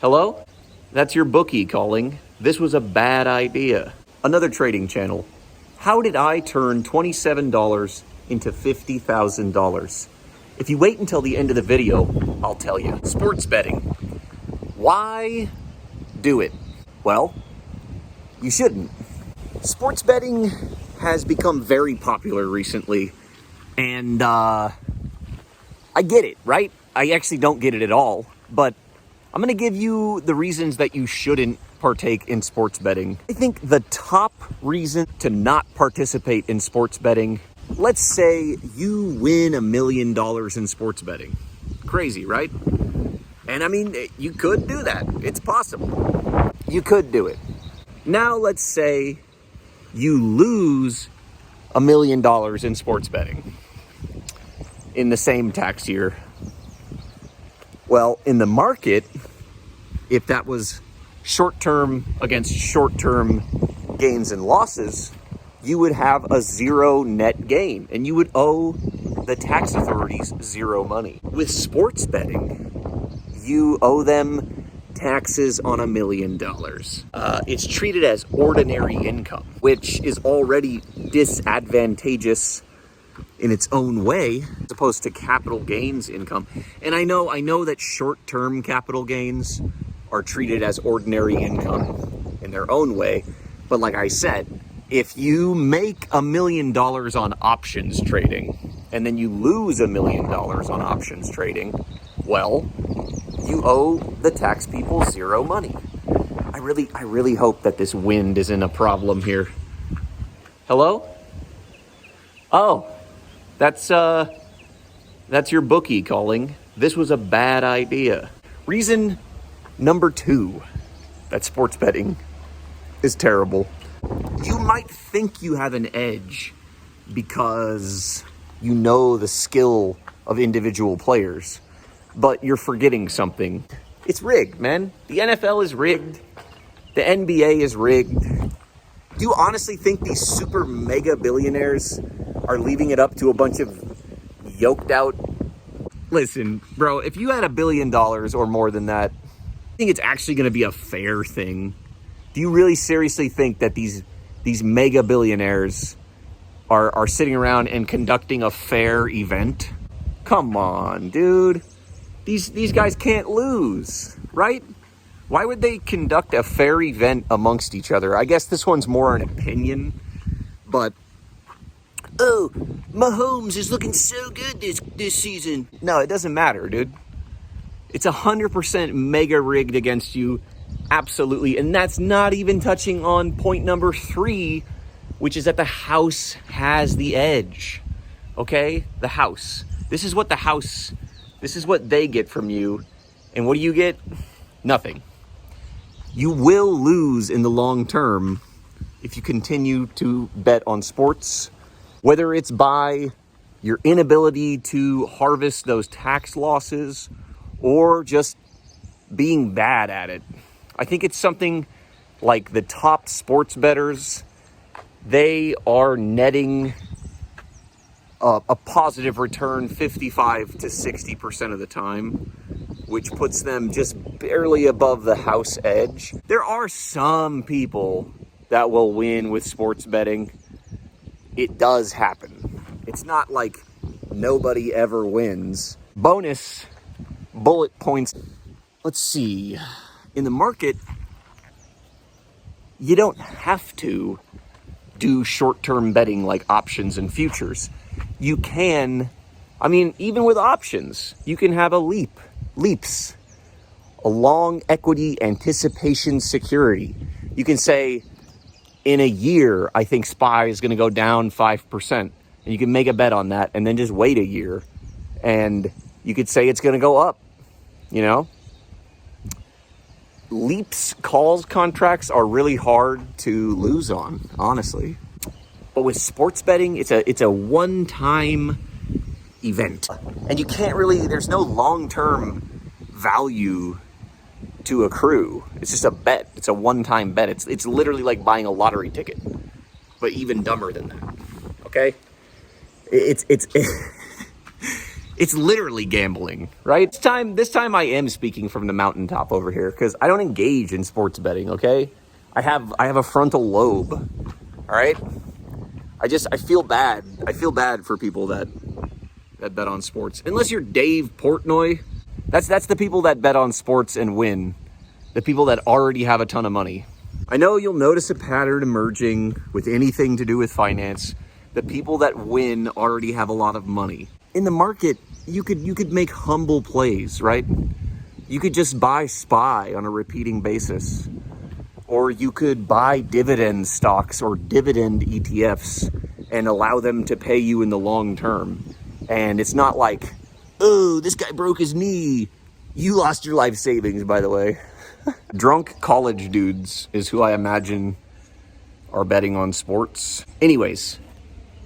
Hello? That's your bookie calling. This was a bad idea. Another trading channel. How did I turn $27 into $50,000? If you wait until the end of the video, I'll tell you. Sports betting. Why do it? Well, you shouldn't. Sports betting has become very popular recently, and I get it, right? I actually don't get it at all, but I'm going to give you the reasons that you shouldn't partake in sports betting. I think the top reason to not participate in sports betting, let's say you win $1 million in sports betting. Crazy, right? And I mean, you could do that. It's possible. You could do it. Now let's say you lose $1 million in sports betting in the same tax year. Well, in the market, if that was short-term against short-term gains and losses, you would have a zero net gain, and you would owe the tax authorities zero money. With sports betting, you owe them taxes on $1 million. It's treated as ordinary income, which is already disadvantageous in its own way, as opposed to capital gains income. And I know that short-term capital gains are treated as ordinary income in their own way. But like I said, if you make $1 million on options trading, and then you lose $1 million on options trading, well, you owe the tax people zero money. I really hope that this wind isn't a problem here. Hello? Oh. That's your bookie calling. This was a bad idea. Reason number 2 that sports betting is terrible. You might think you have an edge because you know the skill of individual players, but you're forgetting something. It's rigged, man. The NFL is rigged. The NBA is rigged. Do you honestly think these super mega billionaires are leaving it up to a bunch of yoked out? Listen, bro, if you had $1 billion or more than that, I think it's actually going to be a fair thing. Do you really seriously think that these mega billionaires are sitting around and conducting a fair event? Come on, dude. These guys can't lose, right? Why would they conduct a fair event amongst each other? I guess this one's more an opinion, but oh, Mahomes is looking so good this season. No, it doesn't matter, dude. It's 100% mega rigged against you. Absolutely. And that's not even touching on point number 3, which is that the house has the edge. Okay? The house. This is what they get from you. And what do you get? Nothing. You will lose in the long term if you continue to bet on sports, whether it's by your inability to harvest those tax losses or just being bad at it. I think it's something like the top sports bettors, they are netting a positive return 55 to 60% of the time, which puts them just barely above the house edge. There are some people that will win with sports betting. It does happen. It's not like nobody ever wins. Bonus bullet points. Let's see. In the market, you don't have to do short-term betting like options and futures. You can, even with options, you can have leaps, a long equity anticipation security. You can say, in a year, I think SPY is going to go down 5%. And you can make a bet on that and then just wait a year. And you could say it's going to go up, Leaps calls contracts are really hard to lose on, honestly. But with sports betting, it's a one-time event. And you can't really, there's no long-term value to accrue. It's just a bet. It's a one-time bet. It's literally like buying a lottery ticket, but even dumber than that. Okay? It's literally gambling, right? This time I am speaking from the mountaintop over here because I don't engage in sports betting, okay? I have a frontal lobe, all right? I feel bad. I feel bad for people that bet on sports. Unless you're Dave Portnoy, that's the people that bet on sports and win. The people that already have a ton of money. I know you'll notice a pattern emerging with anything to do with finance. The people that win already have a lot of money. In the market, you could make humble plays, right? You could just buy SPY on a repeating basis. Or you could buy dividend stocks or dividend ETFs and allow them to pay you in the long term. And it's not like, oh, this guy broke his knee. You lost your life savings, by the way. Drunk college dudes is who I imagine are betting on sports. Anyways,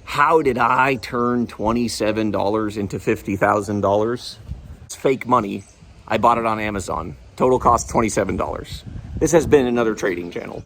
how did I turn $27 into $50,000? It's fake money. I bought it on Amazon. Total cost $27. This has been another trading channel.